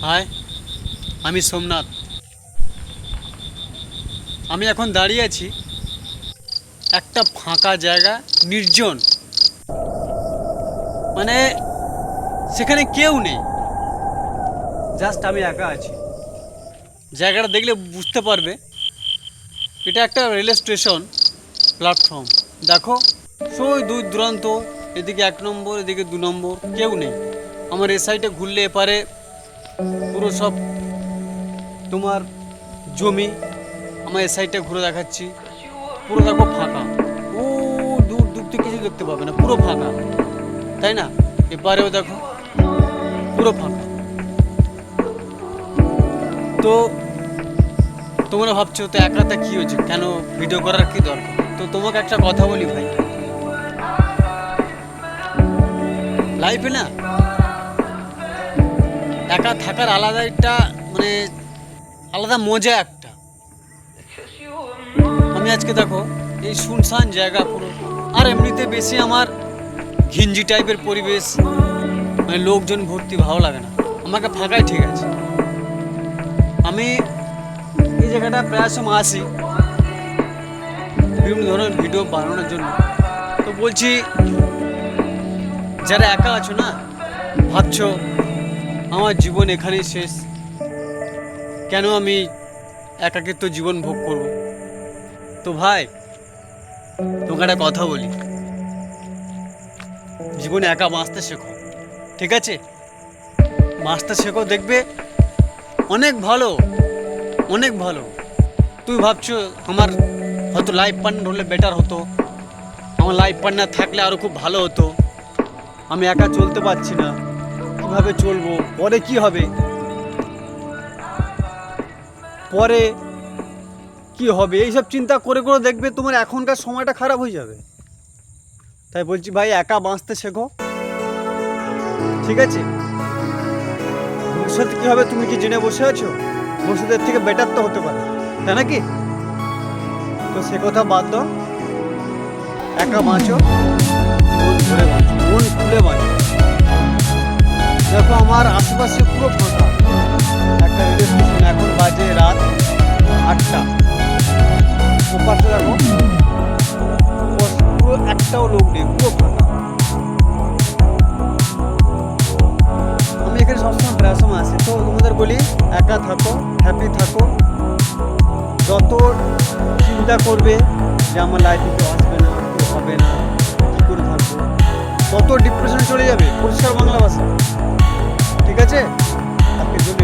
High, আমি সোমনাথ। আমি এখন দাঁড়িয়ে আছি একটা ফাঁকা জায়গা, নির্জন। মানে সেখানে কেউ নেই, জাস্ট আমি একা আছি। জায়গাটা দেখলে বুঝতে পারবে এটা একটা রেল স্টেশন প্ল্যাটফর্ম। দেখো, সই দূর দূরান্ত, এদিকে 1 নম্বর, এদিকে 2 নম্বর, কেউ নেই। আমার এ সাইডে ঘুরলে এপারে পুরো সব তোমার জমি। আমার এ সাইডটা ঘুরে দেখাচ্ছি, পুরো দেখো ফাঁকা। ও দূর দূর থেকে কিছু দেখতে পাবে না, পুরো ফাঁকা, তাই না? এপারেও দেখো পুরো ফাঁকা। তো তোমরা ভাবছো তো একাটা কি হয়েছে, কেন ভিডিও করার কি দরকার? তো তোমাকে একটা কথা বলি ভাই, লাইফে না একা থাকার আলাদা একটা মানে আলাদা মজা একটা। আমি আজকে দেখো এই শুনশান জায়গা পুরো, আর এমনিতে বেশি আমার ঘিঞ্জি টাইপের পরিবেশ, মানে লোকজন ভর্তি, ভালো লাগে না। আমাকে ফাঁকাই ঠিক আছে। আমি এই জায়গাটা প্রায় সময় আসি বিভিন্ন ধরনের ভিডিও বানানোর জন্য। তো বলছি, যারা একা আছো না, ভাবছো আমার জীবন এখানেই শেষ, কেন আমি একাকিত্ব জীবন ভোগ করব? তো ভাই, তোমাকে একটা কথা বলি, জীবনে একা বাঁচতে শেখো, ঠিক আছে? বাঁচতে শেখো, দেখবে অনেক ভালো, অনেক ভালো। তুই ভাবছো আমার হয়তো লাইফ পার্টনার হলে বেটার হতো, আমার লাইফ পার্টনার থাকলে আরও খুব ভালো হতো। আমি একা চলতে পারছি না, কীভাবে চলবো, পরে কি হবে, পরে কি হবে, এইসব চিন্তা করে করে দেখবে তোমার এখনকার সময়টা খারাপ হয়ে যাবে। তাই বলছি ভাই, একা বাঁচতে শেখো, ঠিক আছে? ভবিষ্যতে কী হবে তুমি কি জেনে বসে আছো? ভবিষ্যতের থেকে বেটার তো হতে পারে, তাই নাকি? তো সে কথা বাদ দাও, একা বাঁচো, মন খুলে বাঁচো, মন খুলে বাঁচো। দেখো আমার আশেপাশে পুরো ফাঁকা, একটা রেল স্টেশন, এখন বাজে রাত 8টা। ওপাশে দেখো পুরো একটাও লোক নেই, পুরো ফাঁকা। আমি এখানে সবসময় প্রায় সময় আসি। তো তোমাদের বলি, একা থাকো, হ্যাপি থাকো। যত চিন্তা করবে যে আমার লাইফে কেউ আসবে না, কেউ হবে না, কী করে থাকবো, তত ডিপ্রেশনে চলে যাবে, পরিষ্কার বাংলা ভাষা, ঠিক আছে? আজকের জন্য